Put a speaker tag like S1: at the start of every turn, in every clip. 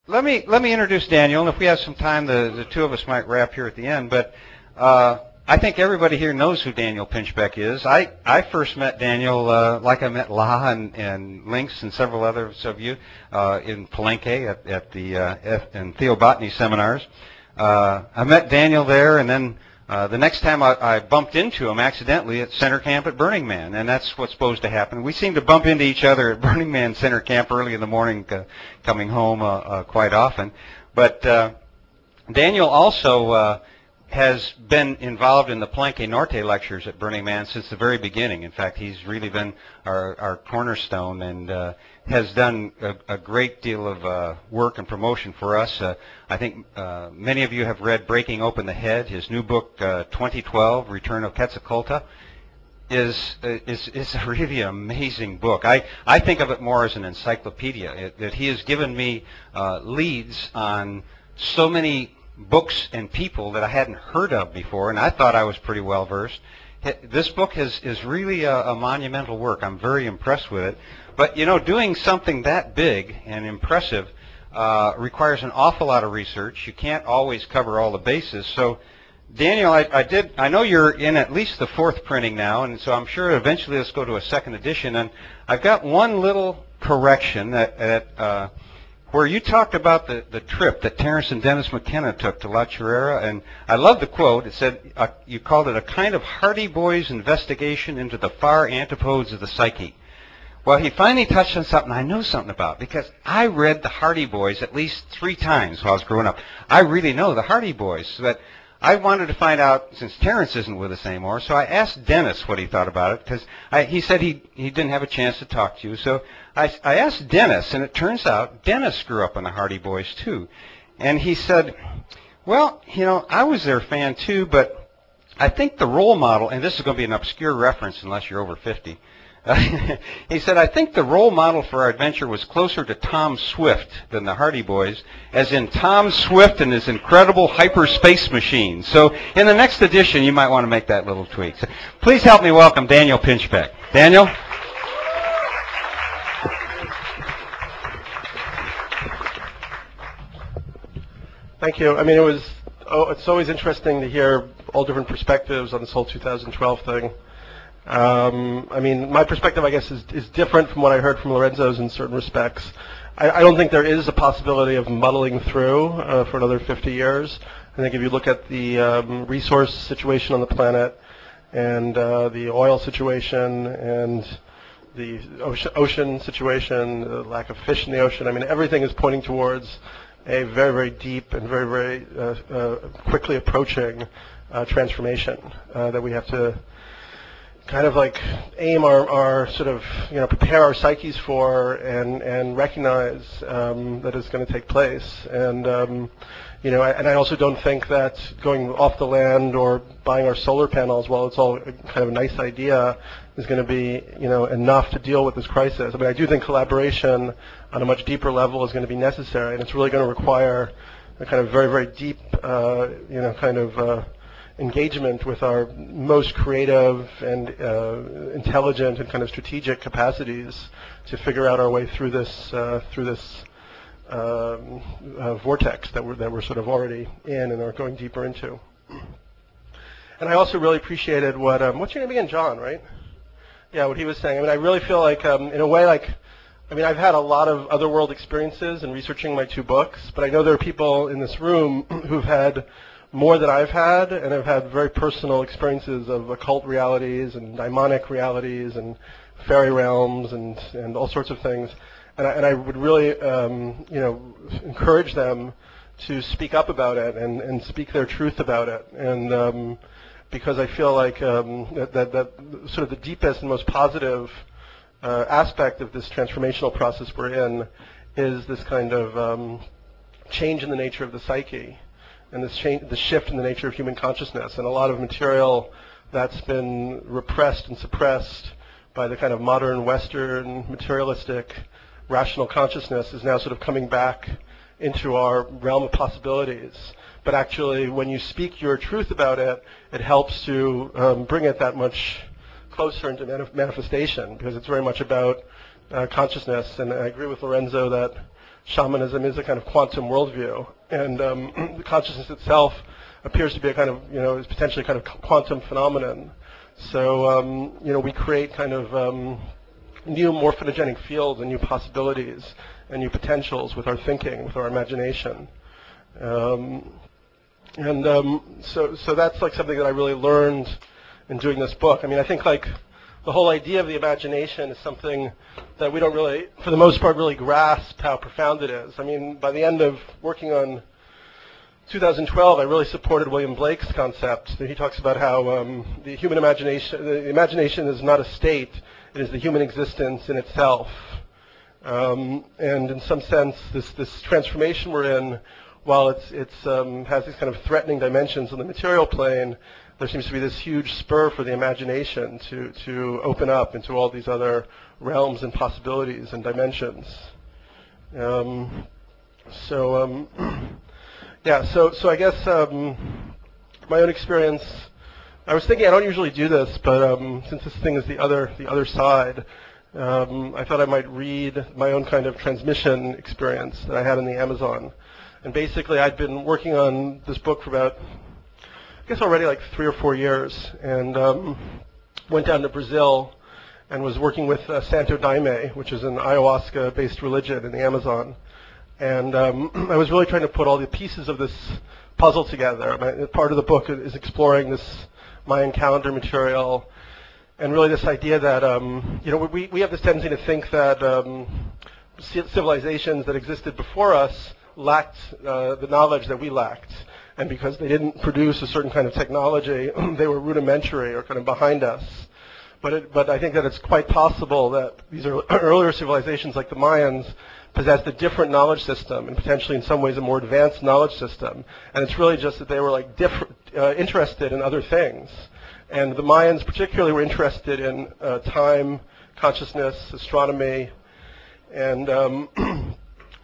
S1: let me introduce Daniel, and if we have some time, the two of us might wrap here at the end. But I think everybody here knows who Daniel Pinchbeck is. I first met Daniel like I met La and Lynx and several others of you in Palenque at the in Theobotany seminars. I met Daniel there, and then the next time I bumped into him accidentally at Center Camp at Burning Man, and that's what's supposed to happen. We seem to bump into each other at Burning Man Center Camp early in the morning, coming home quite often. But Daniel also has been involved in the Palenque Norte lectures at Burning Man since the very beginning. In fact, he's really been our cornerstone and has done a great deal of work and promotion for us. I think many of you have read Breaking Open the Head. His new book, 2012, Return of Quetzalcoatl, is a really amazing book. I think of it more as an encyclopedia, that he has given me leads on so many books and people that I hadn't heard of before, and I thought I was pretty well versed. This book is really a monumental work. I'm very impressed with it. But you know, doing something that big and impressive requires an awful lot of research. You can't always cover all the bases. So, Daniel, I know you're in at least the 4th printing now, and so I'm sure eventually let's go to a 2nd edition. And I've got one little correction that where you talked about the trip that Terence and Dennis McKenna took to La Chorrera, and I love the quote. It said, you called it a kind of Hardy Boys investigation into the far antipodes of the psyche. Well, he finally touched on something I know something about, because I read the Hardy Boys at least 3 times while I was growing up. I really know the Hardy Boys, so that I wanted to find out, since Terence isn't with us anymore, so I asked Dennis what he thought about it, because he said he didn't have a chance to talk to you. So I asked Dennis, and it turns out Dennis grew up on the Hardy Boys too. And he said, well, you know, I was their fan too, but I think the role model, and this is going to be an obscure reference unless you're over 50, he said, I think the role model for our adventure was closer to Tom Swift than the Hardy Boys, as in Tom Swift and his incredible hyperspace machine. So in the next edition, you might want to make that little tweak. So please help me welcome Daniel Pinchbeck. Daniel?
S2: Thank you. I mean, it's always interesting to hear all different perspectives on this whole 2012 thing. I mean, my perspective, I guess, is different from what I heard from Lorenzo's in certain respects. I don't think there is a possibility of muddling through for another 50 years. I think if you look at the resource situation on the planet and the oil situation and the ocean situation, the lack of fish in the ocean, I mean, everything is pointing towards a very, very deep and very, very quickly approaching transformation that we have to kind of like aim our sort of, you know, prepare our psyches for and recognize that it's going to take place. And you know, and I also don't think that going off the land or buying our solar panels, while it's all kind of a nice idea, is going to be, you know, enough to deal with this crisis. I mean, I do think collaboration on a much deeper level is going to be necessary, and it's really going to require a kind of very, very deep, you know, kind of engagement with our most creative and intelligent and kind of strategic capacities to figure out our way through this vortex that we're sort of already in and are going deeper into. And I also really appreciated what's your name again, John, right? Yeah, what he was saying. I mean, I really feel like, in a way, like, I mean, I've had a lot of other world experiences in researching my 2 books, but I know there are people in this room who've had more than I've had, and have had very personal experiences of occult realities and daimonic realities and fairy realms and all sorts of things. And I would really, you know, encourage them to speak up about it and speak their truth about it. And because I feel like that sort of the deepest and most positive aspect of this transformational process we're in is this kind of change in the nature of the psyche, and the shift in the nature of human consciousness. And a lot of material that's been repressed and suppressed by the kind of modern Western materialistic rational consciousness is now sort of coming back into our realm of possibilities. But actually, when you speak your truth about it, it helps to bring it that much closer into manifestation, because it's very much about consciousness. And I agree with Lorenzo that shamanism is a kind of quantum worldview, and the consciousness itself appears to be a kind of, is potentially kind of quantum phenomenon. So, we create kind of new morphinogenic fields and new possibilities and new potentials with our thinking, with our imagination. So that's like something that I really learned in doing this book. I mean, I think like the whole idea of the imagination is something that we don't really, for the most part, really grasp how profound it is. I mean, by the end of working on 2012, I really supported William Blake's concept. He talks about how the human imagination, the imagination is not a state, it is the human existence in itself. And in some sense, this transformation we're in, while it has these kind of threatening dimensions on the material plane, there seems to be this huge spur for the imagination to open up into all these other realms and possibilities and dimensions. Yeah, so I guess my own experience, I was thinking I don't usually do this, but since this thing is the other side, I thought I might read my own kind of transmission experience that I had in the Amazon. And basically I'd been working on this book for about, I guess already like 3 or 4 years, and went down to Brazil and was working with Santo Daime, which is an ayahuasca-based religion in the Amazon. And I was really trying to put all the pieces of this puzzle together. Part of the book is exploring this Mayan calendar material, and really this idea that we have this tendency to think that civilizations that existed before us lacked the knowledge that we lacked, and because they didn't produce a certain kind of technology, they were rudimentary or kind of behind us. But I think that it's quite possible that these earlier civilizations like the Mayans possessed a different knowledge system, and potentially in some ways a more advanced knowledge system. And it's really just that they were like interested in other things. And the Mayans particularly were interested in time, consciousness, astronomy, and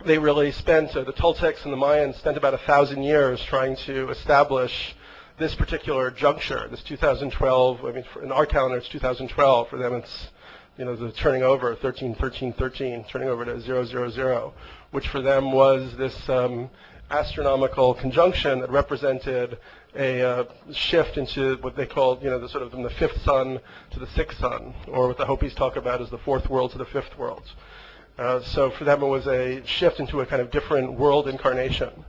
S2: they really spent, the Toltecs and the Mayans spent about 1,000 years trying to establish this particular juncture, this 2012, I mean, in our calendar it's 2012, for them it's, the turning over, 13, 13, 13, turning over to 0, 0, 0, which for them was this astronomical conjunction that represented a shift into what they called, the sort of from the fifth sun to the sixth sun, or what the Hopis talk about as the fourth world to the fifth world. So for them it was a shift into a kind of different world incarnation.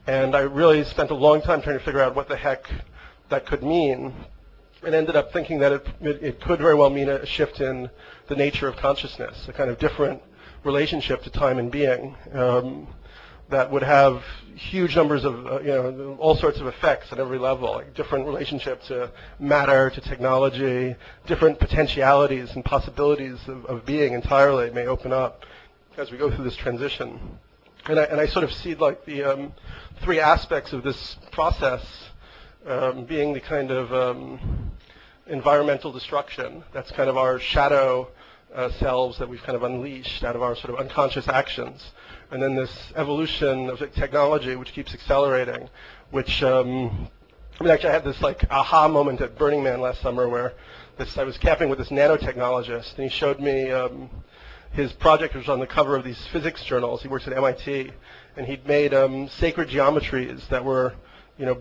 S2: And I really spent a long time trying to figure out what the heck that could mean, and ended up thinking that it could very well mean a shift in the nature of consciousness, a kind of different relationship to time and being that would have huge numbers of, all sorts of effects at every level, like different relationship to matter, to technology, different potentialities and possibilities of being entirely may open up as we go through this transition. And I sort of see like the 3 aspects of this process being the kind of environmental destruction. That's kind of our shadow selves that we've kind of unleashed out of our sort of unconscious actions. And then this evolution of technology which keeps accelerating, which, actually I had this like aha moment at Burning Man last summer where I was camping with this nanotechnologist, and he showed me his project was on the cover of these physics journals. He works at MIT, and he'd made sacred geometries that were,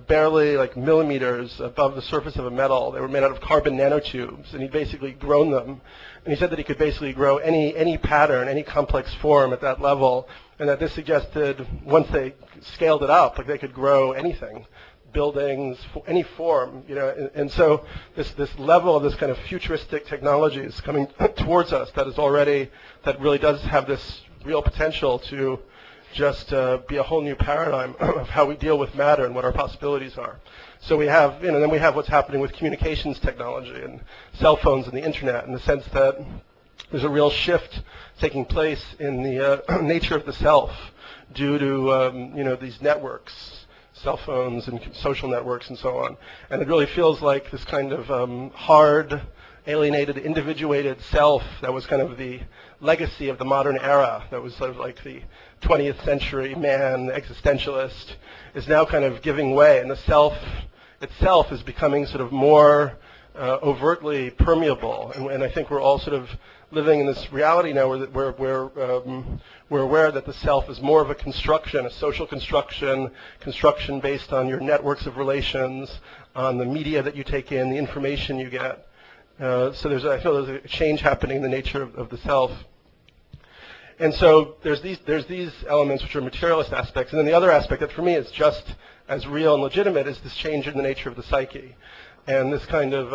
S2: barely like millimeters above the surface of a metal. They were made out of carbon nanotubes, and he'd basically grown them. And he said that he could basically grow any pattern, any complex form at that level, and that this suggested once they scaled it up, like they could grow anything, buildings, any form, and so this level of this kind of futuristic technology is coming towards us that really does have this real potential to just be a whole new paradigm of how we deal with matter and what our possibilities are. So we have, then we have what's happening with communications technology and cell phones and the internet, in the sense that there's a real shift taking place in the nature of the self due to, these networks, cell phones and social networks and so on. And it really feels like this kind of hard, alienated, individuated self that was kind of the legacy of the modern era, that was sort of like the 20th century man, the existentialist, is now kind of giving way, and the self itself is becoming sort of more overtly permeable, and I think we're all sort of living in this reality now where we're aware that the self is more of a construction, a social construction based on your networks of relations, on the media that you take in, the information you get. So I feel there's a change happening in the nature of the self. And so there's these elements which are materialist aspects, and then the other aspect that for me is just as real and legitimate is this change in the nature of the psyche, and this kind of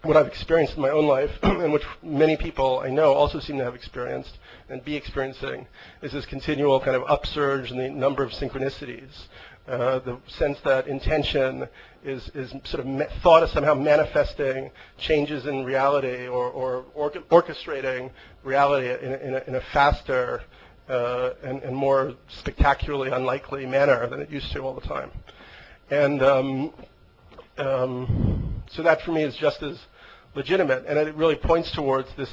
S2: what I've experienced in my own life, and which many people I know also seem to have experienced and be experiencing, is this continual kind of upsurge in the number of synchronicities. The sense that intention is sort of thought of somehow manifesting changes in reality or orchestrating reality in a faster and more spectacularly unlikely manner than it used to all the time. And so that for me is just as legitimate, and it really points towards this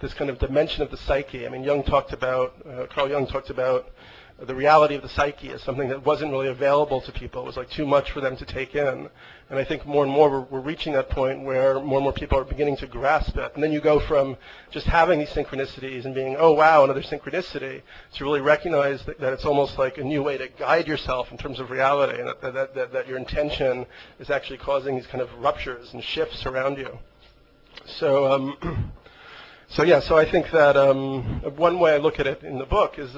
S2: this kind of dimension of the psyche. I mean, Carl Jung talked about the reality of the psyche as something that wasn't really available to people. It was like too much for them to take in. And I think more and more we're reaching that point where more and more people are beginning to grasp it. And then you go from just having these synchronicities and being, oh wow, another synchronicity, to really recognize that it's almost like a new way to guide yourself in terms of reality, and that your intention is actually causing these kind of ruptures and shifts around you. So, so I think that one way I look at it in the book is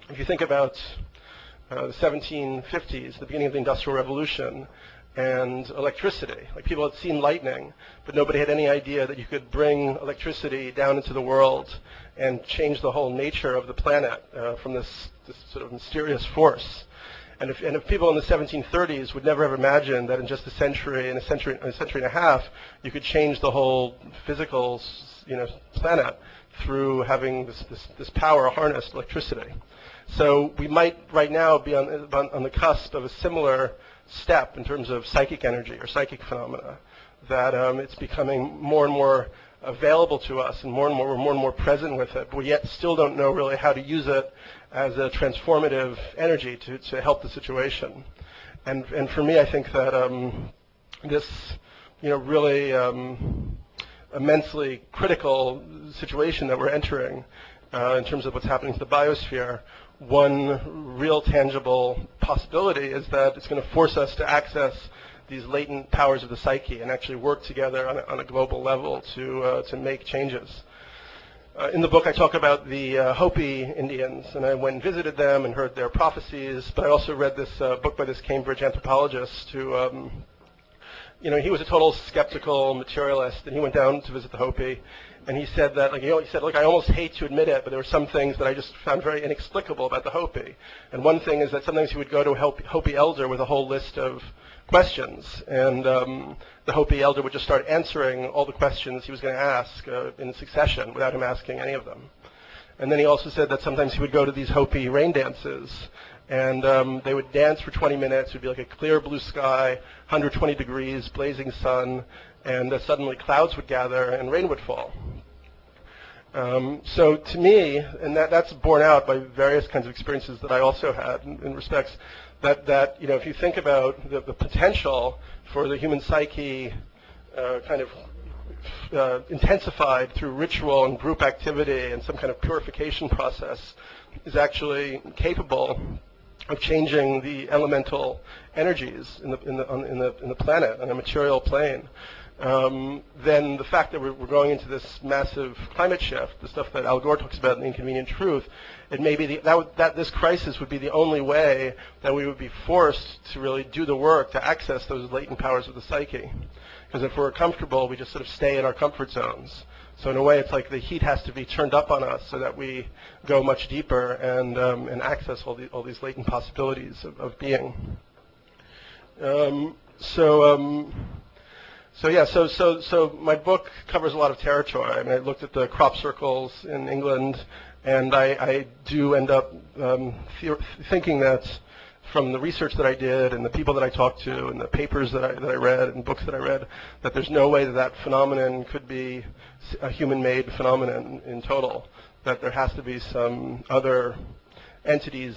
S2: if you think about the 1750s, the beginning of the Industrial Revolution, and electricity. Like, people had seen lightning, but nobody had any idea that you could bring electricity down into the world and change the whole nature of the planet from this sort of mysterious force. And if people in the 1730s would never have imagined that in just a century and a half, you could change the whole physical, planet through having this power harnessed, electricity. So we might right now be on the cusp of a similar step in terms of psychic energy or psychic phenomena, that it's becoming more and more available to us, and we're more and more present with it, but we yet still don't know really how to use it as a transformative energy to help the situation. And for me, I think that this really immensely critical situation that we're entering in terms of what's happening to the biosphere, one real tangible possibility is that it's going to force us to access these latent powers of the psyche and actually work together on a global level to make changes. In the book, I talk about the Hopi Indians, and I went and visited them and heard their prophecies, but I also read this book by this Cambridge anthropologist who, he was a total skeptical materialist, and he went down to visit the Hopi, and he said that, look, I almost hate to admit it, but there were some things that I just found very inexplicable about the Hopi. And one thing is that sometimes he would go to a Hopi elder with a whole list of questions, and the Hopi elder would just start answering all the questions he was going to ask in succession without him asking any of them. And then he also said that sometimes he would go to these Hopi rain dances, and they would dance for 20 minutes. It would be like a clear blue sky, 120 degrees, blazing sun, and suddenly clouds would gather and rain would fall. So to me, and that's borne out by various kinds of experiences that I also had in respects that if you think about the potential for the human psyche kind of intensified through ritual and group activity and some kind of purification process is actually capable of changing the elemental energies in the planet on a material plane, then the fact that we're going into this massive climate shift, the stuff that Al Gore talks about in The Inconvenient Truth, it may be that this crisis would be the only way that we would be forced to really do the work to access those latent powers of the psyche. Because if we're comfortable, we just sort of stay in our comfort zones. So in a way, it's like the heat has to be turned up on us so that we go much deeper and access all these latent possibilities of being. So my book covers a lot of territory. I mean, I looked at the crop circles in England, and I do end up thinking that from the research that I did and the people that I talked to and the papers that I read and books that I read, that there's no way that phenomenon could be a human-made phenomenon in total, that there has to be some other entities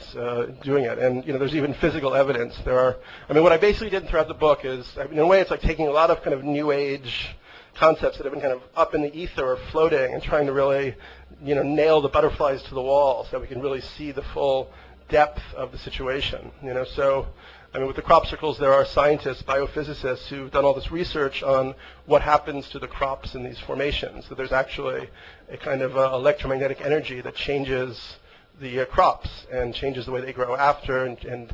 S2: doing it. And there's even physical evidence. What I basically did throughout the book is, in a way, it's like taking a lot of kind of New Age concepts that have been kind of up in the ether or floating and trying to really, nail the butterflies to the wall so that we can really see the full depth of the situation. So, with the crop circles, there are scientists, biophysicists, who've done all this research on what happens to the crops in these formations. So there's actually a kind of electromagnetic energy that changes the crops and changes the way they grow after, and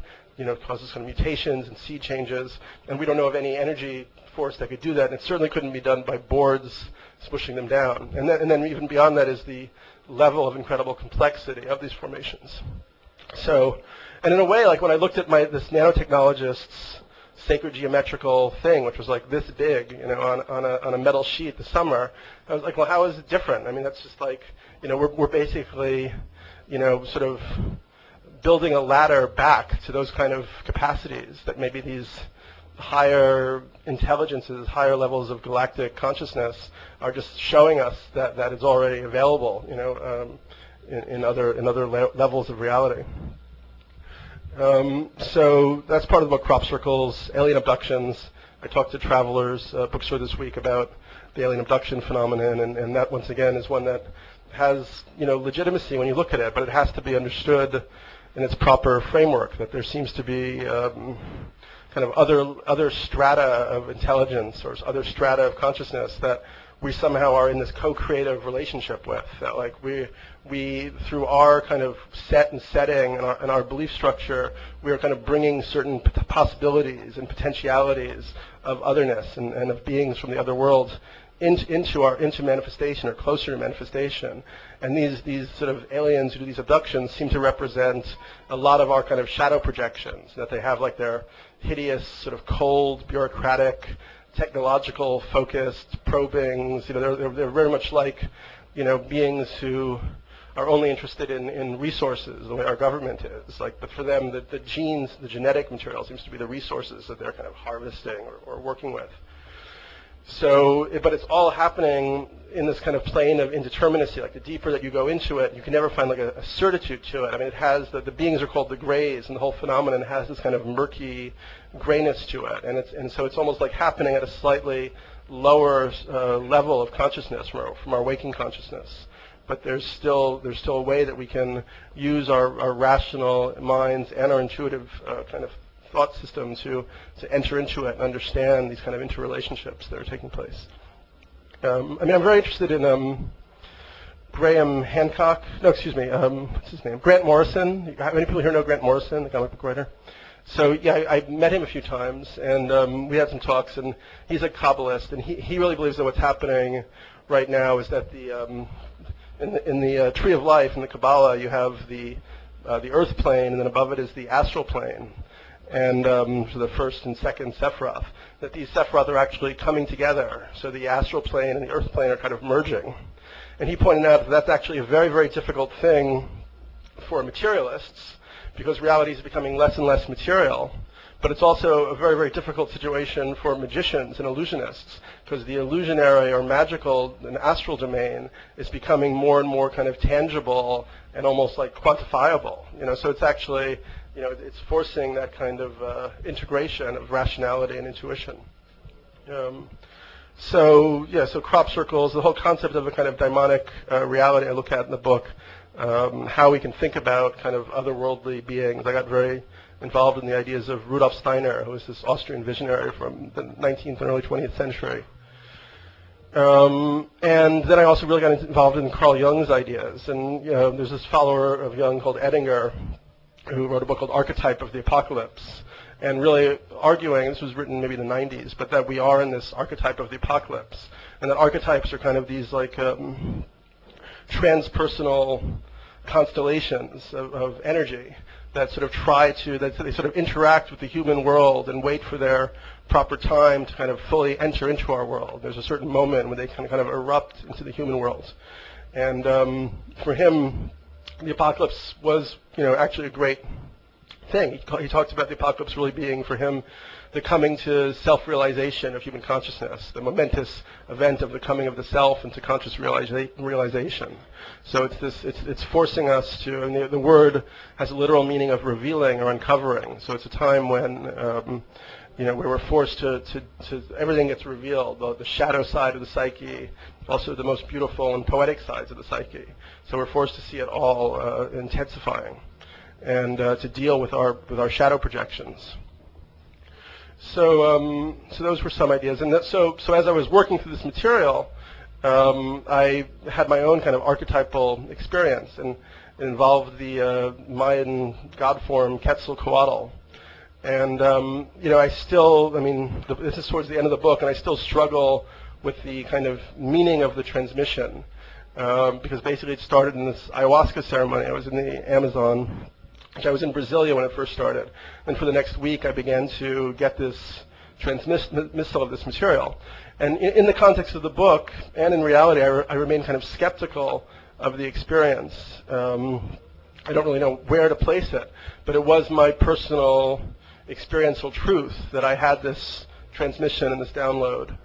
S2: causes kind of mutations and seed changes. And we don't know of any energy force that could do that, and it certainly couldn't be done by boards smushing them down. And then even beyond that is the level of incredible complexity of these formations. So, and in a way, like when I looked at this nanotechnologist's sacred geometrical thing, which was like this big, on a metal sheet this summer, I was like, well, how is it different? That's just like, we're basically, sort of building a ladder back to those kind of capacities that maybe these higher intelligences, higher levels of galactic consciousness are just showing us that is already available, in other levels of reality. So that's part of the book, Crop Circles, Alien Abductions. I talked to Travelers bookstore this week about the alien abduction phenomenon, and that once again is one that has legitimacy when you look at it, but it has to be understood in its proper framework. That there seems to be kind of other strata of intelligence or other strata of consciousness that we somehow are in this co-creative relationship with. That like we through our kind of set and setting and our belief structure, we are kind of bringing certain possibilities and potentialities of otherness and of beings from the other world into manifestation or closer to manifestation. And these sort of aliens who do these abductions seem to represent a lot of our kind of shadow projections, that they have like their hideous sort of cold, bureaucratic, technological focused probings. They're very much like beings who are only interested in resources, the way our government is. But for them, the genes, the genetic material seems to be the resources that they're kind of harvesting or working with. So, but it's all happening in this kind of plane of indeterminacy. Like the deeper that you go into it, you can never find like a certitude to it. It has the beings are called the grays, and the whole phenomenon has this kind of murky grayness to it. And so it's almost like happening at a slightly lower level of consciousness from our waking consciousness. But there's still a way that we can use our rational minds and our intuitive kind of thought system to enter into it and understand these kind of interrelationships that are taking place. I'm very interested in Graham Hancock. No, excuse me. What's his name? Grant Morrison. How many people here know Grant Morrison, the comic book writer? So yeah, I met him a few times, and we had some talks. And he's a Kabbalist, and he really believes that what's happening right now is that in the tree of life in the Kabbalah, you have the earth plane, and then above it is the astral plane. And so the first and second Sephiroth, that these Sephiroth are actually coming together. So the astral plane and the earth plane are kind of merging. And he pointed out that that's actually a very, very difficult thing for materialists, because reality is becoming less and less material. But it's also a very, very difficult situation for magicians and illusionists, because the illusionary or magical and astral domain is becoming more and more kind of tangible and almost like quantifiable. So it's actually, it's forcing that kind of integration of rationality and intuition. So crop circles, the whole concept of a kind of daimonic reality I look at in the book, how we can think about kind of otherworldly beings. I got very involved in the ideas of Rudolf Steiner, who was this Austrian visionary from the 19th and early 20th century. And then I also really got involved in Carl Jung's ideas. And there's this follower of Jung called Edinger, who wrote a book called Archetype of the Apocalypse, and really arguing, this was written maybe in the 90s, but that we are in this archetype of the apocalypse, and that archetypes are kind of these like transpersonal constellations of energy that sort of that they sort of interact with the human world and wait for their proper time to kind of fully enter into our world. There's a certain moment when they kind of erupt into the human world. And for him, the apocalypse was, actually a great thing. He talked about the apocalypse really being for him the coming to self-realization of human consciousness, the momentous event of the coming of the self into conscious realization. So it's forcing us to, and the word has a literal meaning of revealing or uncovering. So it's a time when where we're forced to everything gets revealed, the shadow side of the psyche, also the most beautiful and poetic sides of the psyche. So we're forced to see it all intensifying, and to deal with our shadow projections. So those were some ideas, and so as I was working through this material, I had my own kind of archetypal experience, and it involved the Mayan god form Quetzalcoatl. And this is towards the end of the book, and I still struggle with the kind of meaning of the transmission, because basically it started in this ayahuasca ceremony. I was in the Amazon. I was in Brasilia when it first started. And for the next week, I began to get this transmissal of this material. And in the context of the book, and in reality, I remain kind of skeptical of the experience. I don't really know where to place it, but it was my personal experiential truth that I had this transmission and this download.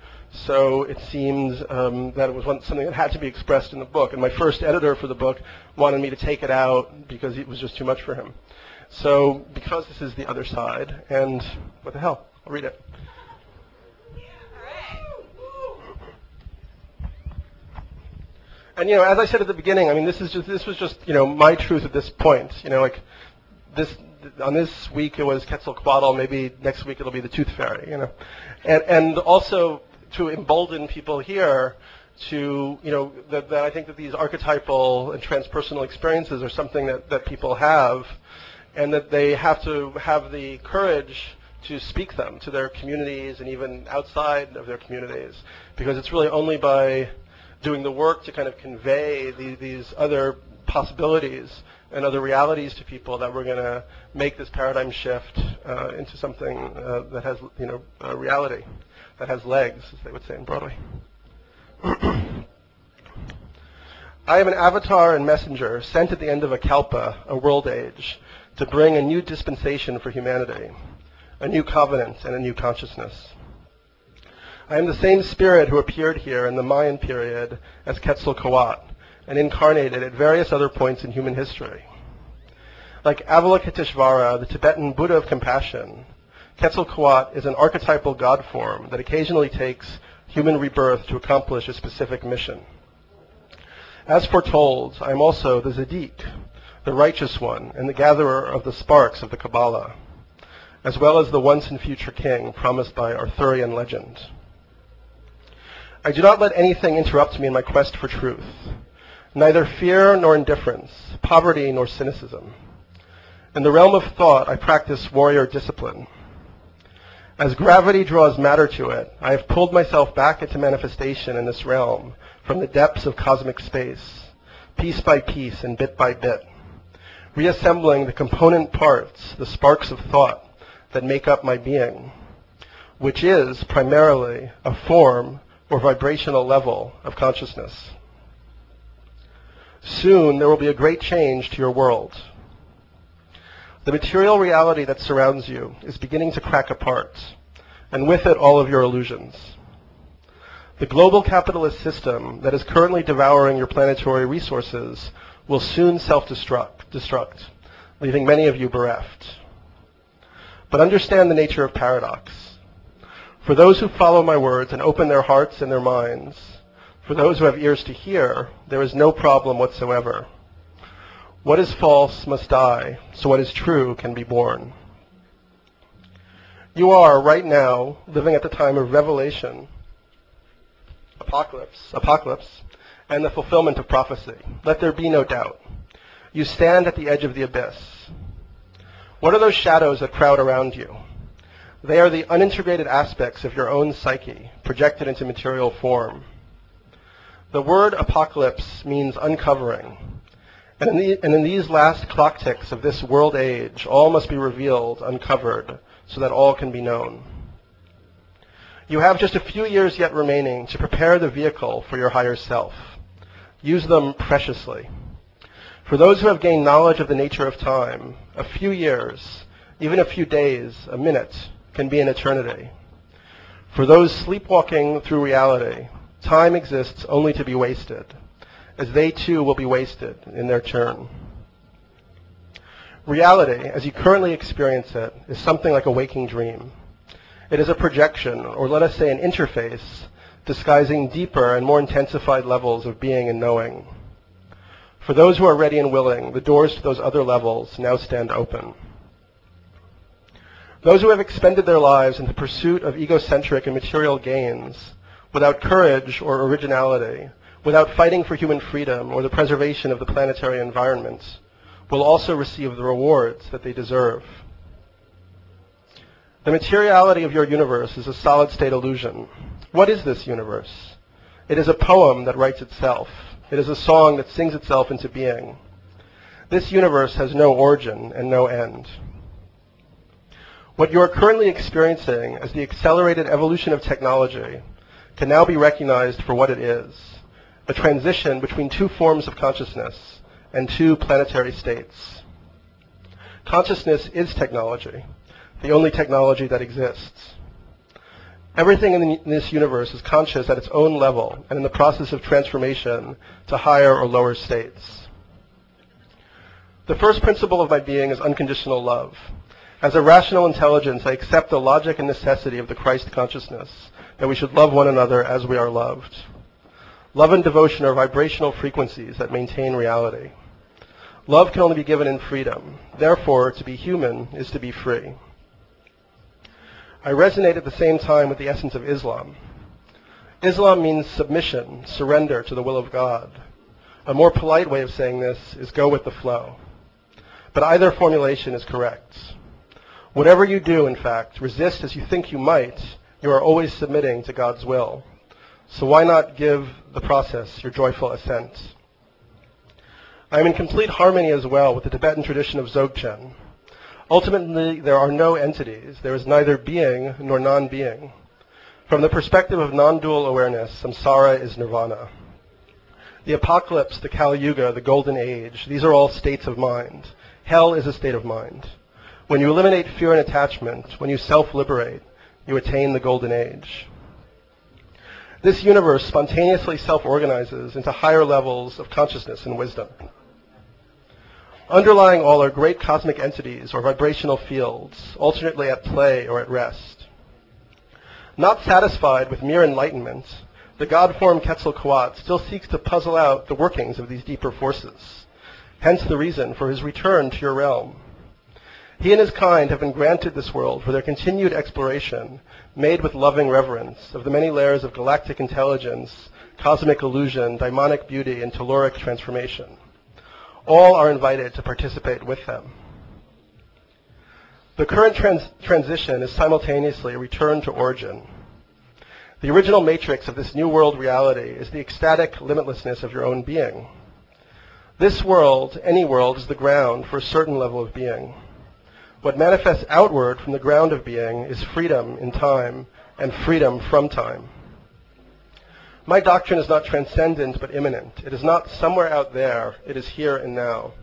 S2: So it seemed that it was something that had to be expressed in the book. And my first editor for the book wanted me to take it out because it was just too much for him. So because this is the other side, and what the hell? I'll read it. And as I said at the beginning, I mean, this was just my truth at this point. On this week it was Quetzalcoatl. Maybe next week it'll be the Tooth Fairy. And also to embolden people here to, that I think that these archetypal and transpersonal experiences are something that people have, and that they have to have the courage to speak them to their communities and even outside of their communities, because it's really only by doing the work to kind of convey these other possibilities and other realities to people that we're going to make this paradigm shift into something that has, a reality that has legs, as they would say in Broadway. I am an avatar and messenger sent at the end of a kalpa, a world age, to bring a new dispensation for humanity, a new covenant and a new consciousness. I am the same spirit who appeared here in the Mayan period as Quetzalcoatl and incarnated at various other points in human history. Like Avalokiteshvara, the Tibetan Buddha of compassion, Quetzalcoatl is an archetypal god form that occasionally takes human rebirth to accomplish a specific mission. As foretold, I am also the Zadik, the righteous one, and the gatherer of the sparks of the Kabbalah, as well as the once and future king promised by Arthurian legend. I do not let anything interrupt me in my quest for truth, neither fear nor indifference, poverty nor cynicism. In the realm of thought, I practice warrior discipline. As gravity draws matter to it, I have pulled myself back into manifestation in this realm from the depths of cosmic space, piece by piece and bit by bit, reassembling the component parts, the sparks of thought that make up my being, which is primarily a form or vibrational level of consciousness. Soon there will be a great change to your world. The material reality that surrounds you is beginning to crack apart, and with it all of your illusions. The global capitalist system that is currently devouring your planetary resources will soon self-destruct, leaving many of you bereft. But understand the nature of paradox. For those who follow my words and open their hearts and their minds, for those who have ears to hear, there is no problem whatsoever. What is false must die, so what is true can be born. You are, right now, living at the time of revelation, apocalypse, and the fulfillment of prophecy. Let there be no doubt. You stand at the edge of the abyss. What are those shadows that crowd around you? They are the unintegrated aspects of your own psyche, projected into material form. The word apocalypse means uncovering. And in these last clock ticks of this world age, all must be revealed, uncovered, so that all can be known. You have just a few years yet remaining to prepare the vehicle for your higher self. Use them preciously. For those who have gained knowledge of the nature of time, a few years, Even a few days, a minute, can be an eternity. For those sleepwalking through reality, time exists only to be wasted, as they too will be wasted in their turn. Reality, as you currently experience it, is something like a waking dream. It is a projection, or let us say an interface, disguising deeper and more intensified levels of being and knowing. For those who are ready and willing, the doors to those other levels now stand open. Those who have expended their lives in the pursuit of egocentric and material gains, without courage or originality, without fighting for human freedom or the preservation of the planetary environment, will also receive the rewards that they deserve. The materiality of your universe is a solid state illusion. What is this universe? It is a poem that writes itself. It is a song that sings itself into being. This universe has no origin and no end. What you are currently experiencing as the accelerated evolution of technology can now be recognized for what it is, a transition between two forms of consciousness and two planetary states. Consciousness is technology, the only technology that exists. Everything in this universe is conscious at its own level and in the process of transformation to higher or lower states. The first principle of my being is unconditional love. As a rational intelligence, I accept the logic and necessity of the Christ consciousness, that we should love one another as we are loved. Love and devotion are vibrational frequencies that maintain reality. Love can only be given in freedom. Therefore, to be human is to be free. I resonate at the same time with the essence of Islam. Islam means submission, surrender to the will of God. A more polite way of saying this is go with the flow. But either formulation is correct. Whatever you do, in fact, resist as you think you might, you are always submitting to God's will. So why not give the process your joyful assent? I am in complete harmony as well with the Tibetan tradition of Dzogchen. Ultimately, there are no entities. There is neither being nor non-being. From the perspective of non-dual awareness, samsara is nirvana. The apocalypse, the Kali Yuga, the golden age, these are all states of mind. Hell is a state of mind. When you eliminate fear and attachment, when you self-liberate, you attain the golden age. This universe spontaneously self-organizes into higher levels of consciousness and wisdom. Underlying all are great cosmic entities or vibrational fields, alternately at play or at rest. Not satisfied with mere enlightenment, the God-form Quetzalcoatl still seeks to puzzle out the workings of these deeper forces, hence the reason for his return to your realm. He and his kind have been granted this world for their continued exploration, made with loving reverence, of the many layers of galactic intelligence, cosmic illusion, daimonic beauty, and telluric transformation. All are invited to participate with them. The current transition is simultaneously a return to origin. The original matrix of this new world reality is the ecstatic limitlessness of your own being. This world, any world, is the ground for a certain level of being. What manifests outward from the ground of being is freedom in time and freedom from time. My doctrine is not transcendent but immanent. It is not somewhere out there. It is here and now.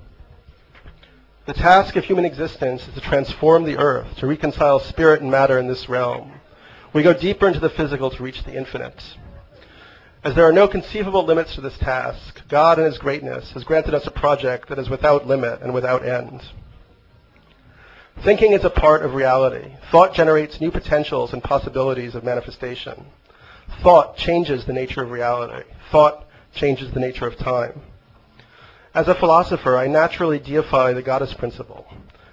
S2: The task of human existence is to transform the earth, to reconcile spirit and matter in this realm. We go deeper into the physical to reach the infinite. As there are no conceivable limits to this task, God in his greatness has granted us a project that is without limit and without end. Thinking is a part of reality. Thought generates new potentials and possibilities of manifestation. Thought changes the nature of reality. Thought changes the nature of time. As a philosopher, I naturally deify the goddess principle.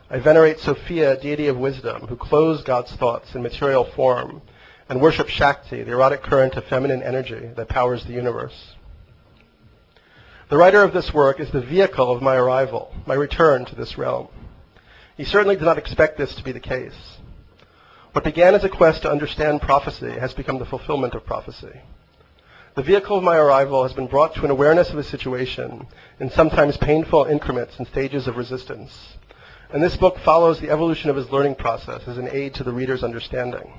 S2: I venerate Sophia, deity of wisdom, who clothes God's thoughts in material form, and worship Shakti, the erotic current of feminine energy that powers the universe. The writer of this work is the vehicle of my arrival, my return to this realm. He certainly did not expect this to be the case. What began as a quest to understand prophecy has become the fulfillment of prophecy. The vehicle of my arrival has been brought to an awareness of his situation in sometimes painful increments and stages of resistance. And this book follows the evolution of his learning process as an aid to the reader's understanding.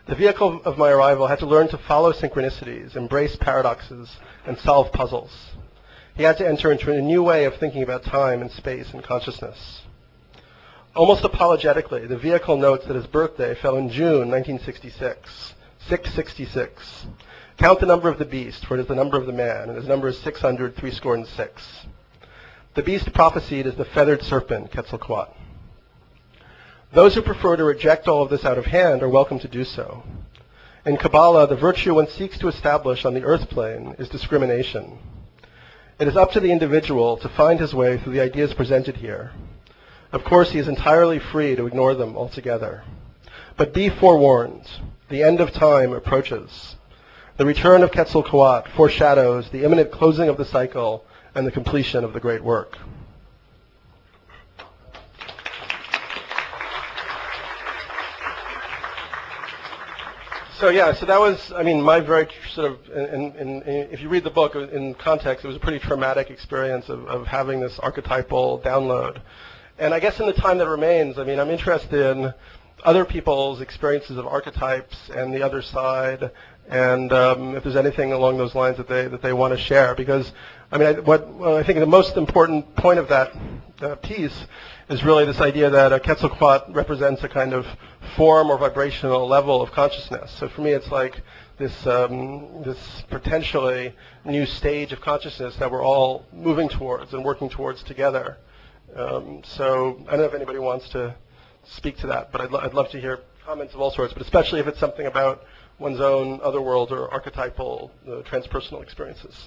S2: The vehicle of my arrival had to learn to follow synchronicities, embrace paradoxes, and solve puzzles. He had to enter into a new way of thinking about time and space and consciousness. Almost apologetically, the vehicle notes that his birthday fell in June 1966. 666. Count the number of the beast, for it is the number of the man, and his number is 666. The beast prophesied is the feathered serpent, Quetzalcoatl. Those who prefer to reject all of this out of hand are welcome to do so. In Kabbalah, the virtue one seeks to establish on the earth plane is discrimination. It is up to the individual to find his way through the ideas presented here. Of course, he is entirely free to ignore them altogether. But be forewarned, the end of time approaches. The return of Quetzalcoatl foreshadows the imminent closing of the cycle and the completion of the great work. So that was, my very sort of, if you read the book in context, it was a pretty traumatic experience of having this archetypal download. And I guess in the time that remains, I'm interested in other people's experiences of archetypes and the other side, and if there's anything along those lines that they want to share. Because, what I think the most important point of that piece is really this idea that Quetzalcoatl represents a kind of form or vibrational level of consciousness. So for me, it's like this potentially new stage of consciousness that we're all moving towards and working towards together. So I don't know if anybody wants to speak to that, but I'd love to hear comments of all sorts, but especially if it's something about one's own otherworld or archetypal transpersonal experiences.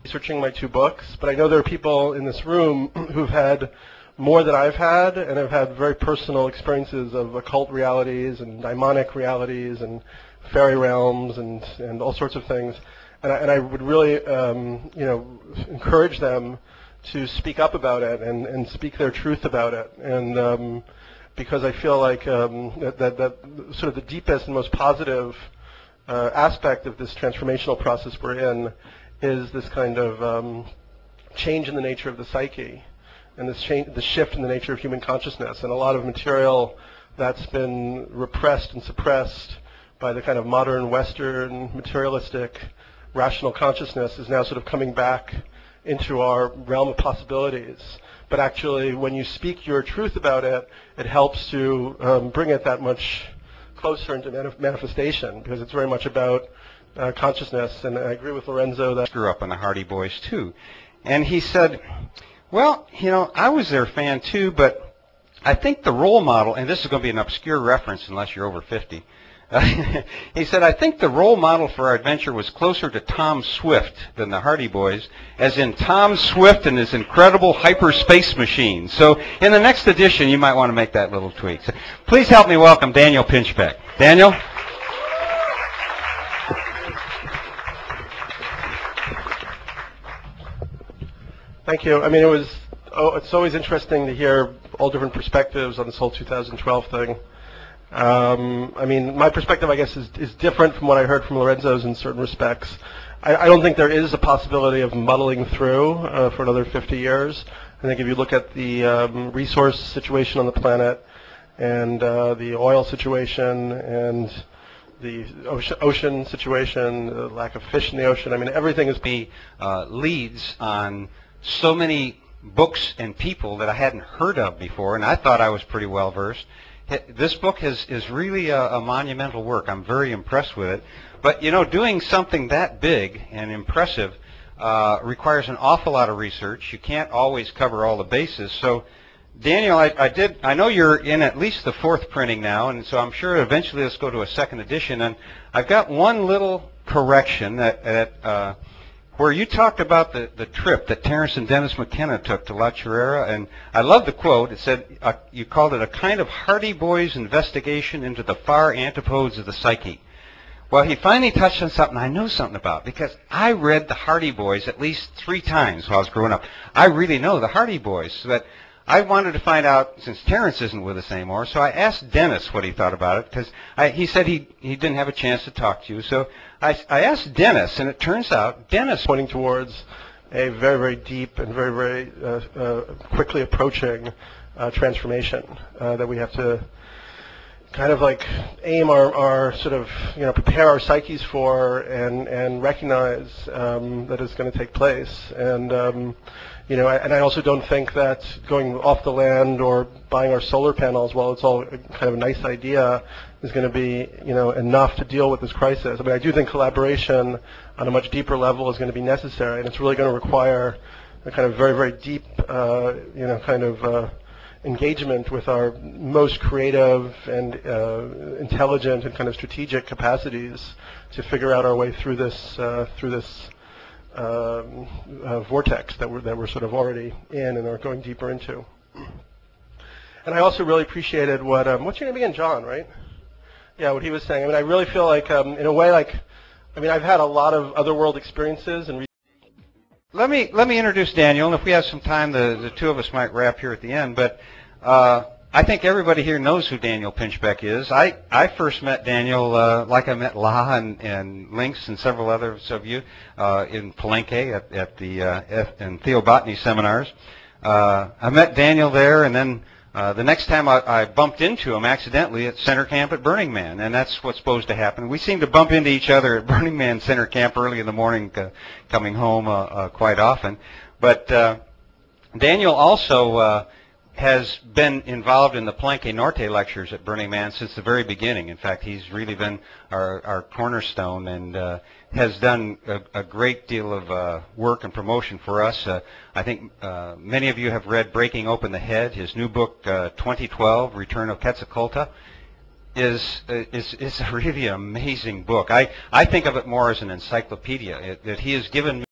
S2: Researching my two books, but I know there are people in this room who've had more than I've had, and have had very personal experiences of occult realities and daimonic realities and fairy realms and all sorts of things. And I would really encourage them to speak up about it and speak their truth about it. And because I feel like that sort of the deepest and most positive aspect of this transformational process we're in is this kind of change in the nature of the psyche, and the shift in the nature of human consciousness. And a lot of material that's been repressed and suppressed by the kind of modern Western materialistic rational consciousness is now sort of coming back into our realm of possibilities. But actually, when you speak your truth about it, it helps to bring it that much closer into manifestation, because it's very much about consciousness. And I agree with Lorenzo that
S1: grew up on the Hardy Boys too. And he said, well, I was their fan too, but I think the role model, and this is going to be an obscure reference unless you're over 50, he said, I think the role model for our adventure was closer to Tom Swift than the Hardy Boys, as in Tom Swift and his incredible hyperspace machine. So in the next edition, you might want to make that little tweak. So please help me welcome Daniel Pinchbeck. Daniel?
S2: Thank you. It's always interesting to hear all different perspectives on this whole 2012 thing. My perspective, I guess, is different from what I heard from Lorenzo's in certain respects. I don't think there is a possibility of muddling through for another 50 years. I think if you look at the resource situation on the planet and the oil situation and the ocean situation, the lack of fish in the ocean, everything is
S1: leads on so many books and people that I hadn't heard of before, and I thought I was pretty well versed. This book is really a monumental work. I'm very impressed with it. But doing something that big and impressive requires an awful lot of research. You can't always cover all the bases. So, Daniel, I know you're in at least the fourth printing now, and so I'm sure eventually let's go to a second edition. And I've got one little correction that where you talked about the trip that Terence and Dennis McKenna took to La Chorrera, and I love the quote. It said, you called it a kind of Hardy Boys investigation into the far antipodes of the psyche. Well, he finally touched on something I know something about, because I read the Hardy Boys at least 3 times while I was growing up. I really know the Hardy Boys, but I wanted to find out, since Terence isn't with us anymore, so I asked Dennis what he thought about it, because he said he didn't have a chance to talk to you. So I asked Dennis, and it turns out Dennis
S2: pointing towards a very, very deep and very, very quickly approaching transformation that we have to kind of like aim our sort of, prepare our psyches for and recognize that it's going to take place. And and I also don't think that going off the land or buying our solar panels, while it's all kind of a nice idea, is going to be enough to deal with this crisis. I mean, I do think collaboration on a much deeper level is going to be necessary, and it's really going to require a kind of very, very deep engagement with our most creative and intelligent and kind of strategic capacities to figure out our way through this vortex that we're sort of already in and are going deeper into. And I also really appreciated what's your name again, John, right? Yeah, what he was saying. I mean, I really feel like, in a way, I've had a lot of other world experiences and.
S1: Let me introduce Daniel, and if we have some time, the two of us might wrap here at the end. But I think everybody here knows who Daniel Pinchbeck is. I first met Daniel like I met La and Lynx and several others of you in Palenque at the in Theobotany seminars. I met Daniel there, and then the next time I bumped into him accidentally at Center Camp at Burning Man, and that's what's supposed to happen. We seem to bump into each other at Burning Man Center Camp early in the morning coming home quite often. But Daniel also has been involved in the Palenque Norte lectures at Burning Man since the very beginning. In fact, he's really been our cornerstone and has done a great deal of work and promotion for us. I think many of you have read Breaking Open the Head. His new book, 2012, Return of Quetzalcoatl, is a really amazing book. I think of it more as an encyclopedia, that he has given